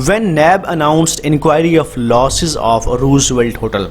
When NAB announced inquiry of losses of Roosevelt Hotel।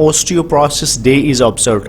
Osteoporosis Day is observed।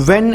When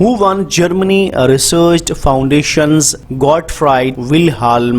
Who won Germany Research Foundation's Gottfried Wilhelm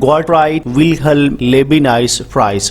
Gottfried Wilhelm Leibniz Prize,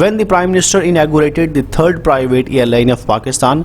When the Prime Minister inaugurated the third private airline of Pakistan,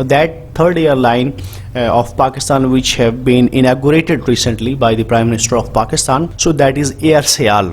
That third airline of Pakistan which have been inaugurated recently by the Prime Minister of Pakistan, so that is Air Sial,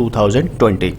2020।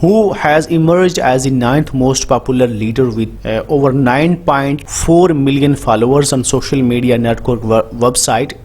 Who has emerged as the 9th most popular leader with over 9.4 million followers on social media network website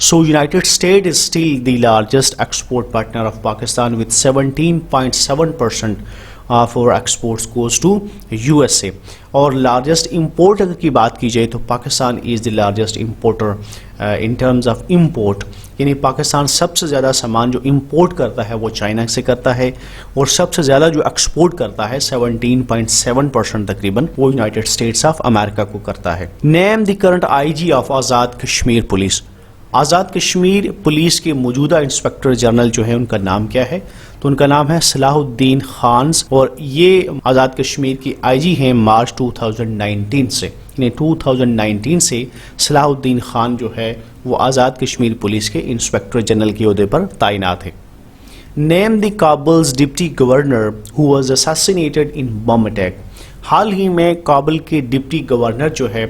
So United States is still the largest export partner of Pakistan with 17.7% of our exports goes to USA. اور largest import اگر کی بات کی جائے تو Pakistan is the largest importer in terms of import, یعنی پاکستان سب سے زیادہ سامان جو امپورٹ کرتا ہے وہ چائنا سے کرتا ہے، اور سب سے زیادہ جو ایکسپورٹ کرتا ہے 17.7% تقریباً وہ یونائٹڈ اسٹیٹس آف امریکہ کو کرتا ہے۔ Name the current I G of Azad Kashmir police. Azad Kashmir police کے موجودہ انسپیکٹر جنرل جو ہے ان کا نام کیا ہے؟ تو ان کا نام ہے صلاح الدین خانز، اور یہ آزاد کشمیر کی آئی جی ہیں مارچ 2019 سے، یعنی 2019 سے صلاح الدین خان جو ہے وہ آزاد کشمیر پولیس کے انسپیکٹر جنرل کے عہدے پر تعینات ہے۔ Name the Kabul's deputy governor who was assassinated in bomb attack. حال ہی میں کابل کے ڈپٹی گورنر جو ہے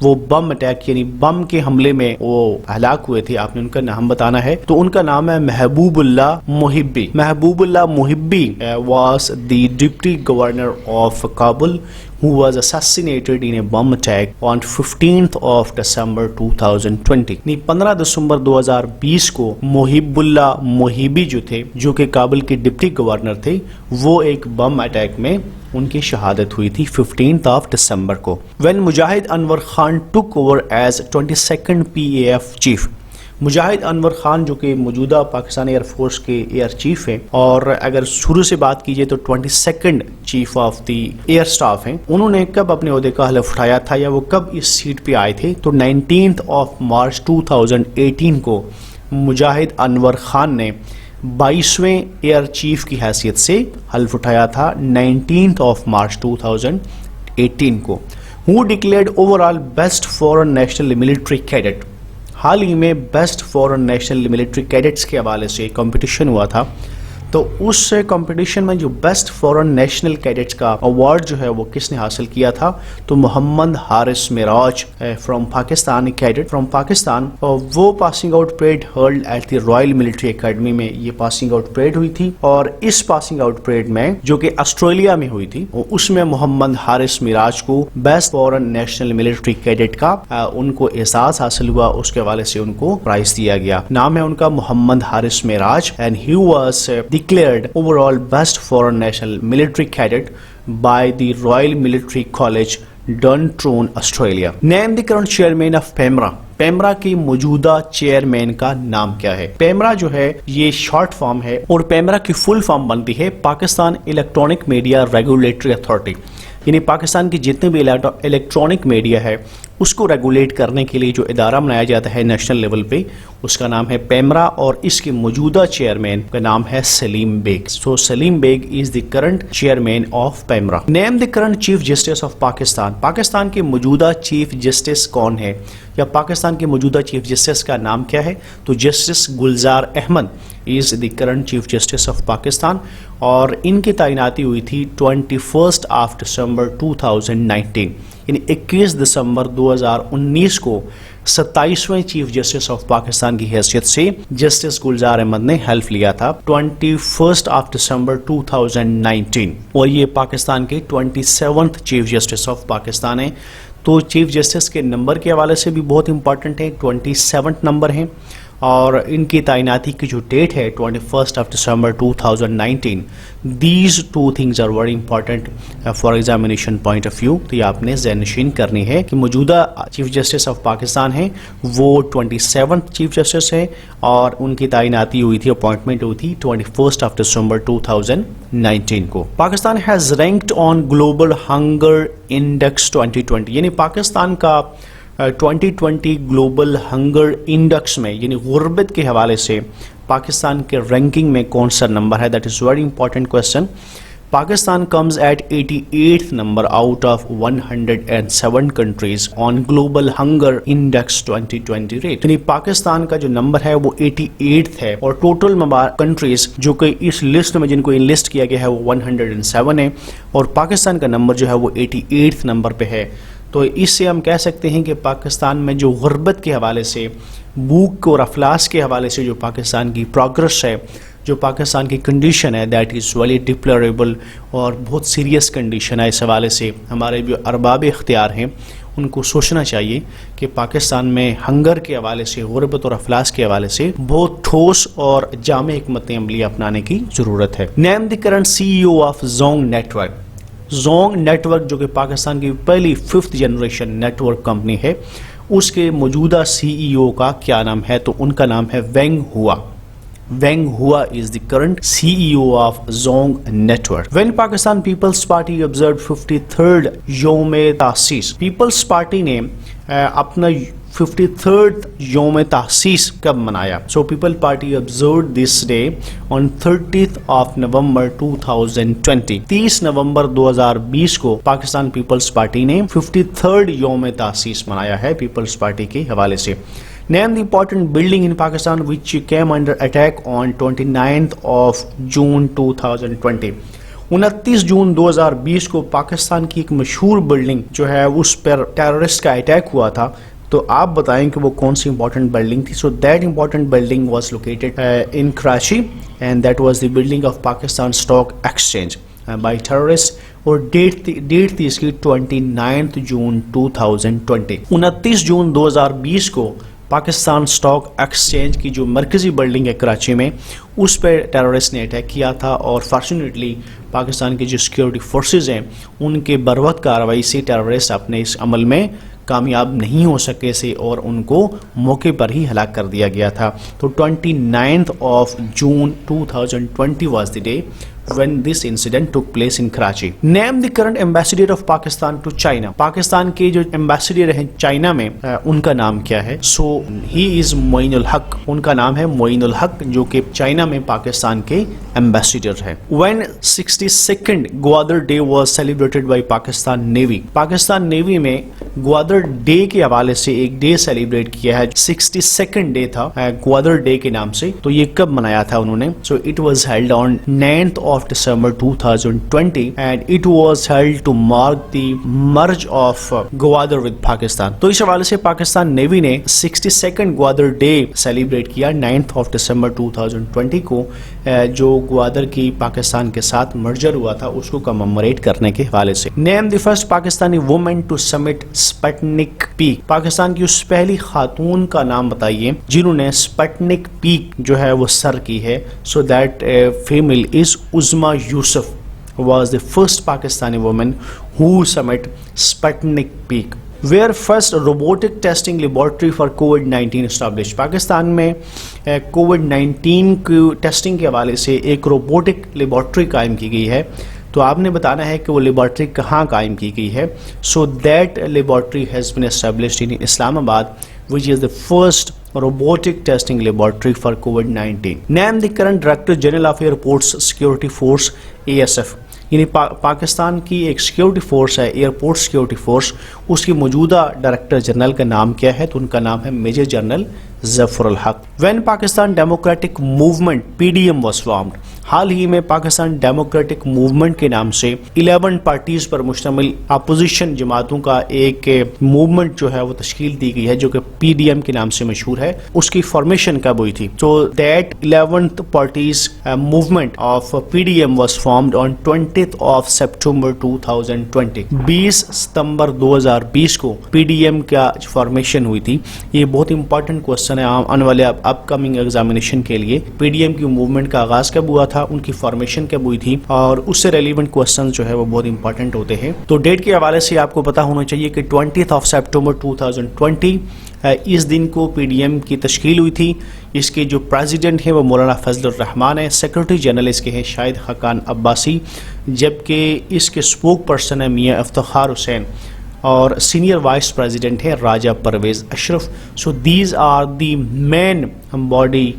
وہ بم اٹیک یعنی بم کے حملے میں وہ ہلاک ہوئے تھے، آپ نے ان کا نام بتانا ہے۔ تو ان کا نام ہے محبوب Ullah Mohibi. Mahboob Ullah Mohibi was the deputy governor of Kabul who was assassinated in a bomb attack on 15th of December 2020۔ 15 دسمبر 2020 کو محب اللہ محبی جو تھے، جو کہ کابل کے ڈپٹی گورنر تھے، وہ ایک بم اٹیک میں ان کی شہادت ہوئی تھی 15th of December کو۔ when Mujahid Anwar Khan took over as 22nd PAF chief. Mujahid Anwar Khan جو کہ موجودہ پاکستان ایئر فورس کے ایئر چیف ہیں، اور اگر شروع سے بات کیجئے تو 22nd chief of the air staff ہیں، انہوں نے کب اپنے عہدے کا حلف اٹھایا تھا یا وہ کب اس سیٹ پہ آئے تھے؟ تو 19th of March 2018 کو مجاہد انور خان نے 22ویں ایئر چیف کی حیثیت سے حلف اٹھایا تھا 19th of March 2018 کو۔ who declared overall best foreign national military cadet۔ حال ہی میں best foreign national military cadets کے حوالے سے کمپٹیشن ہوا تھا، تو اس کمپٹیشن میں جو بیسٹ فورن نیشنل کیڈٹس کا ایوارڈ جو ہے وہ کس نے حاصل کیا تھا؟ تو Muhammad Haris Meraj from Pakistan cadet from Pakistan, اور وہ passing out parade held at the Royal Military Academy میں یہ پاسنگ آؤٹ پریڈ ہوئی تھی، اور اس پاسنگ آؤٹ پریڈ میں جو کہ آسٹریلیا میں ہوئی تھی، اس میں محمد حارث معراج کو best foreign national military cadet کا ان کو اعزاز حاصل ہوا، اس کے حوالے سے ان کو پرائز دیا گیا۔ نام ہے ان کا Muhammad Haris Meraj, and he was declared overall best foreign national military cadet by the Royal Military College Dundrum, Australia۔ Name the current chairman of PEMRA۔ PEMRA کی موجودہ چیئرمین کا نام کیا ہے؟ پیمرا جو ہے یہ شارٹ فارم ہے، اور پیمرا کی فل فارم بنتی ہے Pakistan electronic media regulatory authority, یعنی پاکستان کی جتنے بھی الیکٹرانک میڈیا ہے اس کو ریگولیٹ کرنے کے لیے جو ادارہ بنایا جاتا ہے نیشنل لیول پہ، اس کا نام ہے پیمرا، اور اس کے موجودہ چیئرمین کا نام ہے Saleem Baig. So Saleem Baig is the current chairman of PEMRA. Name the current chief justice of Pakistan. Pakistan کے موجودہ چیف جسٹس کون ہے، یا پاکستان کے موجودہ چیف جسٹس کا نام کیا ہے؟ تو justice Gulzar Ahmed is the current chief justice of Pakistan, اور ان کی تعیناتی ہوئی تھی 21 دسمبر 2019، یعنی 21 دسمبر 2019 کو 27ویں چیف جسٹس آف پاکستان کی حیثیت سے جسٹس گلزار احمد نے حلف لیا تھا 21 دسمبر 2019، اور یہ پاکستان کے 27th chief justice of Pakistan ہیں۔ تو چیف جسٹس کے نمبر کے حوالے سے بھی بہت امپورٹنٹ ہے، 27 نمبر ہیں، اور ان کی تعیناتی کی جو ڈیٹ ہے 21 دسمبر 2019۔ These two things are very important for examination point of view, تو یہ آپ نے ذہن نشین کرنی ہے کہ موجودہ چیف جسٹس آف پاکستان ہیں وہ 27th چیف جسٹس ہیں، اور ان کی تعیناتی ہوئی تھی، اپوائنٹمنٹ ہوئی تھی 21 دسمبر 2019 کو۔ Pakistan has ranked on global hunger index 2020، یعنی پاکستان کا 2020 گلوبل ہنگر انڈیکس میں، یعنی غربت کے حوالے سے پاکستان کے رینکنگ میں کون سا نمبر ہے؟ That is very important question. Pakistan comes at 88th number out of 107 countries on global hunger index 2020 rate، یعنی پاکستان کا جو نمبر ہے وہ 88th ہے، اور ٹوٹل کنٹریز جو کہ اس لسٹ میں جن کو انلسٹ کیا گیا ہے وہ 107 ہے، اور پاکستان کا نمبر جو ہے وہ 88th نمبر پہ ہے۔ تو اس سے ہم کہہ سکتے ہیں کہ پاکستان میں جو غربت کے حوالے سے، بھوک اور افلاس کے حوالے سے جو پاکستان کی پروگرس ہے، جو پاکستان کی کنڈیشن ہے، دیٹ از ویری ڈپلوریبل، اور بہت سیریس کنڈیشن ہے۔ اس حوالے سے ہمارے جو ارباب اختیار ہیں ان کو سوچنا چاہیے کہ پاکستان میں ہنگر کے حوالے سے، غربت اور افلاس کے حوالے سے بہت ٹھوس اور جامع حکمت عملی اپنانے کی ضرورت ہے۔ Name the current CEO of Zong network. Zong network جو کہ پاکستان کی پہلی 5th generation net work company ہے، اس کے موجودہ CEO کا کیا نام ہے؟ تو ان کا نام ہے وینگ ہوا۔ Wang Hua is the current CEO of Zong Network. When Pakistan People's Party observed 53rd یوم تاسیس، پیپلز پارٹی نے اپنا 53rd یوم تاسیس کب منایا؟ So People Party observed this day on 30th of November 2020. 30 نومبر 2020 کو پاکستان پیپلز پارٹی نے 53rd یوم تاسیس منایا ہے پیپلز پارٹی کے حوالے سے۔ Name the important building in Pakistan which came under attack on 29th of June 2020. 29 جون 2020 کو پاکستان کی ایک مشہور بلڈنگ جو ہے اس پر ٹیررسٹ کا اٹیک ہوا تھا، تو آپ بتائیں کہ وہ کون سی امپورٹنٹ بلڈنگ تھی؟ So that important building was located in Karachi and that was the building of Pakistan stock exchange by terrorist, اور ڈیٹ تھی اس کی 29 جون 2020۔ 29 جون 2020 کو پاکستان اسٹاک ایکسچینج کی جو مرکزی بلڈنگ ہے کراچی میں، اس پہ ٹیررسٹ نے اٹیک کیا تھا، اور فارچونیٹلی پاکستان کی جو سیکیورٹی فورسز ہیں ان کے بروقت کارروائی سے ٹیررسٹ اپنے اس عمل میں کامیاب نہیں ہو سکے سے، اور ان کو موقع پر ہی ہلاک کر دیا گیا تھا۔ تو 29th of June 2020 was the day when this incident took place in Karachi. Name the current ambassador of Pakistan to China. Pakistan کے جو ambassador ہیں چائنا میں، ان کا نام کیا ہے؟ So he is معین الحق، ان کا نام ہے معین الحق، جو کہ چائنا میں پاکستان کے ambassador ہے۔ When 62nd Gwadar day was celebrated by Pakistan Navy. Pakistan navy میں گوادر ڈے کے حوالے سے ایک ڈے سیلیبریٹ کیا ہے، 62nd ڈے تھا گوادر ڈے کے نام سے۔ تو یہ کب منایا تھا انہوں نے؟ So it was held on 9th of December 2020 and it was held to mark the merge of Gwadar with Pakistan. تو اس حوالے سے پاکستان نیوی نے 62nd گوادر ڈے سیلیبریٹ کیا 9th of December 2020 کو، جو گوادر کی پاکستان کے ساتھ مرجر ہوا تھا اس کو کمموریٹ کرنے کے حوالے سے۔ Name the first Pakistani woman to summit Sputnik Peak. Pakistan کی اس پہلی خاتون کا نام بتائیے جنہوں نے اسپٹنک پیک جو ہے وہ سر کی ہے۔ So that female is Uzma Yusuf was the first Pakistani woman who summited Sputnik Peak. Where first robotic testing laboratory for COVID-19 established. Pakistan میں COVID-19 کی ٹیسٹنگ کے حوالے سے ایک روبوٹک لیبارٹری قائم کی گئی ہے، تو آپ نے بتانا ہے کہ وہ لیبارٹری کہاں قائم کی گئی ہے۔ So that laboratory has been established in Islamabad, which is the first robotic testing laboratory for COVID-19. Name the current Director General of Airports Security Force ASF. یعنی پاکستان کی ایک سیکیورٹی فورس ہے ایئرپورٹ سیکیورٹی فورس، اس کی موجودہ director general کا نام کیا ہے؟ تو ان کا نام ہے major general Zafar ul Haq. When Pakistan democratic movement PDM was formed. حال ہی میں پاکستان ڈیموکریٹک موومنٹ کے نام سے 11 پارٹیز پر مشتمل اپوزیشن جماعتوں کا ایک موومنٹ جو ہے وہ تشکیل دی گئی ہے، جو کہ PDM کے نام سے مشہور ہے۔ اس کی فارمیشن کب ہوئی تھی؟ تو that 11th parties movement of PDM was formed on 20th of September 2020. 20 ستمبر 2020 کو PDM کا فارمیشن ہوئی تھی۔ یہ بہت امپورٹنٹ کوشچن ہے آنے والے اپ کمنگ ایگزامینیشن کے لیے۔ PDM کی موومنٹ کا آغاز کب ہوا تھا، ان کی فارمیشن کب ہوئی تھی، اور اس سے ریلیونٹ کوشچن جو ہے وہ بہت امپورٹنٹ ہوتے ہیں۔ تو ڈیٹ کے حوالے سے آپ کو پتا ہونا چاہیے کہ 20th of September 2020 اس دن کو PDM کی تشکیل ہوئی تھی۔ اس کے جو پریزیڈنٹ ہیں وہ مولانا فضل الرحمان ہیں، سیکرٹری جنرل اس کے ہیں شاہد خاقان عباسی، جبکہ اس کے اسپوک پرسن ہے میاں افتخار حسین، اور سینئر وائس پریزیڈنٹ ہے Raja Pervaiz Ashraf. So these are the main body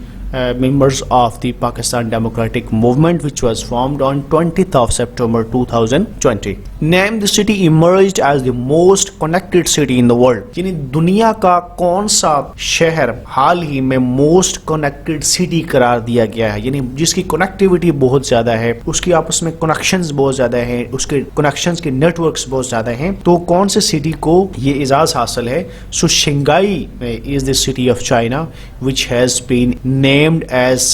members of the Pakistan Democratic Movement which was formed on 20th of September 2020. Name the city emerged as the most connected city in the world. یعنی دنیا کا کون سا شہر حال ہی میں most connected city قرار دیا گیا ہے، یعنی جس کی کنیکٹیوٹی بہت زیادہ ہے، اس کی آپس میں کنیکشنز بہت زیادہ ہیں، اس کے کنیکشنز کے نیٹ ورکس بہت زیادہ ہیں، تو کون سے سٹی کو یہ اعزاز حاصل ہے؟ سو Shanghai is the city of China which has been named as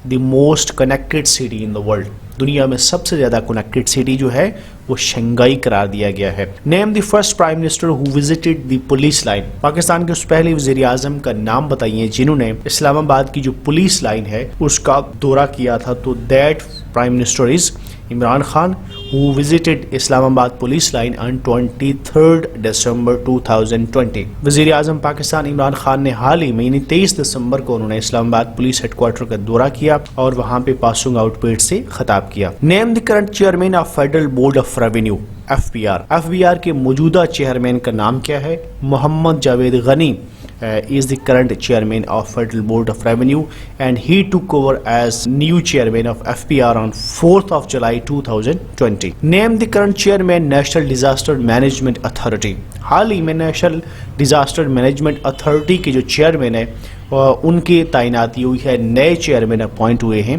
the most connected city in the world. دنیا میں سب سے زیادہ کنیکٹڈ سٹی جو ہے وہ شنگھائی قرار دیا گیا ہے. Name the first prime minister who visited the police line. Pakistan کے اس پہلے وزیر اعظم کا نام بتائیے جنہوں نے اسلام آباد کی جو پولیس لائن ہے اس کا دورہ کیا تھا. تو that prime minister is Imran Khan who visited اسلام آباد پولیس لائن on 23 دسمبر 2020. وزیر اعظم پاکستان عمران خان نے حال ہی میں یعنی 23 دسمبر کو انہوں نے اسلام آباد پولیس ہیڈ کوارٹر کا دورہ کیا اور وہاں پہ پاسنگ آؤٹ پیڈ سے خطاب کیا. Name the current chairman of federal board of revenue FBR. FBR کے موجودہ چیئرمین کا نام کیا ہے؟ محمد جاوید غنی is the current chairman of Federal Board of Revenue and he took over as new chairman of FBR on 4th of July 2020. Name the current chairman National Disaster Management Authority. حال ہی میں national disaster management authority کے جو chairman ہیں ان کی تعیناتی ہوئی ہے, نئے چیئرمین اپوائنٹ ہوئے ہیں,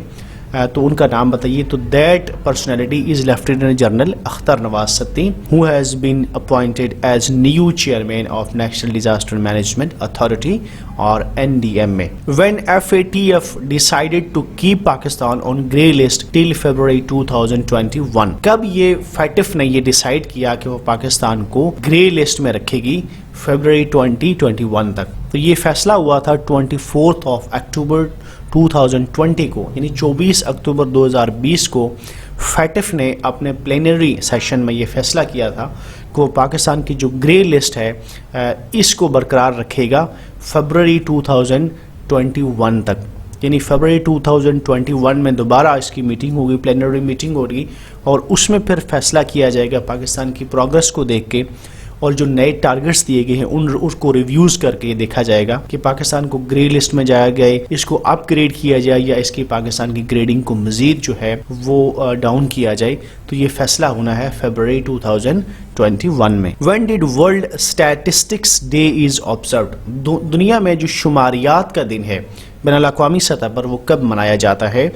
تو ان کا نام بتائیے. تو that personality is lieutenant general Akhtar Nawaz sati who has been appointed as new chairman of National Disaster Management Authority or NDMA. When FATF decided to keep Pakistan on grey list till February 2021. کب یہ FATF نے یہ decide کیا کہ وہ پاکستان کو grey list میں رکھے گی؟ فیبرری 2021 تک. تو یہ فیصلہ ہوا تھا 24 اکتوبر 2020 کو, یعنی 24 اکتوبر 2020 کو فیٹف نے اپنے پلینری سیشن میں یہ فیصلہ کیا تھا کہ وہ پاکستان کی جو گرے لسٹ ہے اس کو برقرار رکھے گا فیبرری 2021 تک. یعنی فیبرری 2021 میں دوبارہ اس کی میٹنگ ہوگی, پلینری میٹنگ ہوگی, اور اس میں پھر فیصلہ کیا جائے گا پاکستان کی پروگرس کو دیکھ کے, اور جو نئے ٹارگٹس دیے گئے ہیں ان کو ریویوز کر کے دیکھا جائے گا کہ پاکستان کو گرے لسٹ میں جایا گیا, اس کو اپ گریڈ کیا جائے یا اس کی پاکستان کی گریڈنگ کو مزید جو ہے وہ ڈاؤن کیا جائے. تو یہ فیصلہ ہونا ہے فیبرری 2021 میں. When did World Statistics Day is observed. دنیا میں جو شماریات کا دن ہے بین الاقوامی سطح پر وہ کب منایا جاتا ہے؟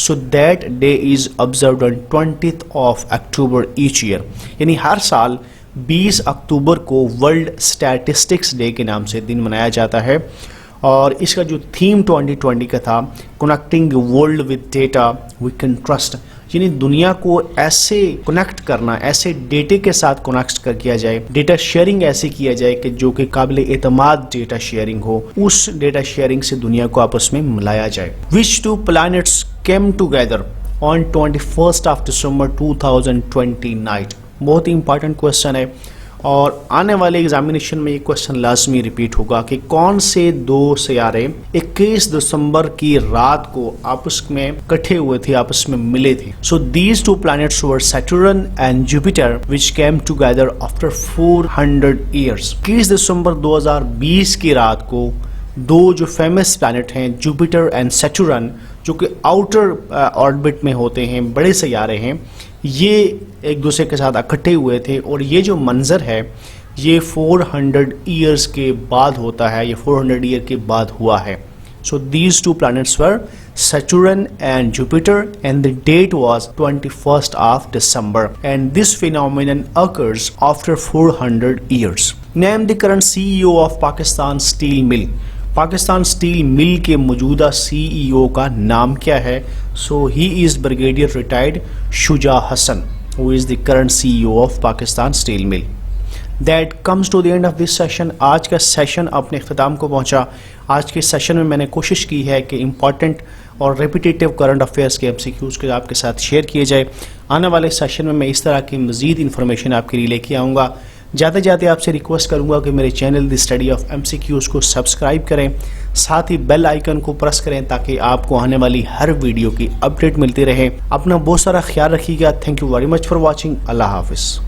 So that day is observed on 20th of October each year. یعنی ہر سال 20 اکتوبر کو ورلڈ اسٹیٹسٹکس ڈے کے نام سے دن منایا جاتا ہے, اور اس کا جو تھیم 2020 کا تھا connecting world with data we can trust, یعنی دنیا کو ایسے کنیکٹ کرنا, ایسے ڈیٹے کے ساتھ کنیکٹ کر کیا جائے, ڈیٹا شیئرنگ ایسے کیا جائے کہ جو کہ قابل اعتماد ڈیٹا شیئرنگ ہو, اس ڈیٹا شیئرنگ سے دنیا کو آپس میں ملایا جائے. Which two planets came together on 21st of December 2020 night. بہت ہی امپارٹنٹ کویسچن ہے, اور آنے والے ایگزامینیشن میں یہ کویسچن لازمی ریپیٹ ہوگا کہ کون سے دو سیارے 21 دسمبر کی رات کو آپس میں کٹھے ہوئے تھے, آپس میں ملے تھے. So these two planets were Saturn and Jupiter which came together after 400 years. 21 دسمبر 2020 کی رات کو دو جو فیمس پلانٹ ہیں جوپیٹر اینڈ سیٹرن, جو کہ آؤٹر آربٹ میں ہوتے ہیں, بڑے سیارے ہیں, یہ ایک دوسرے کے ساتھ اکٹھے ہوئے تھے, اور یہ جو منظر ہے یہ 400 ایئرز کے بعد ہوتا ہے, یہ 400 ایئر کے بعد ہوا ہے. So these two planets were Saturn and Jupiter and the date was 21st of December and this phenomenon occurs after 400 years. Name the current CEO of Pakistan Steel Mill. Pakistan steel mill کے موجودہ CEO کا نام کیا ہے؟ So he is brigadier retired Shuja Hasan who is the current CEO of Pakistan Steel Mill. That comes to the end of this session. آج کا session اپنے اختتام کو پہنچا. آج کے سیشن میں نے کوشش کی ہے کہ امپورٹنٹ اور ریپیٹیٹیو کرنٹ افیئرس کے MCQs کے آپ کے ساتھ شیئر کیے جائے. آنے والے سیشن میں اس طرح کی مزید انفارمیشن آپ کے لیے لے کے آؤں گا. جاتے جاتے آپ سے ریکویسٹ کروں گا کہ میرے channel the study of MCQs کو سبسکرائب کریں, ساتھ ہی بیل آئیکن کو پریس کریں تاکہ آپ کو آنے والی ہر ویڈیو کی اپڈیٹ ملتی رہے. اپنا بہت سارا خیال رکھیے گا. Thank you very much for watching. اللہ حافظ.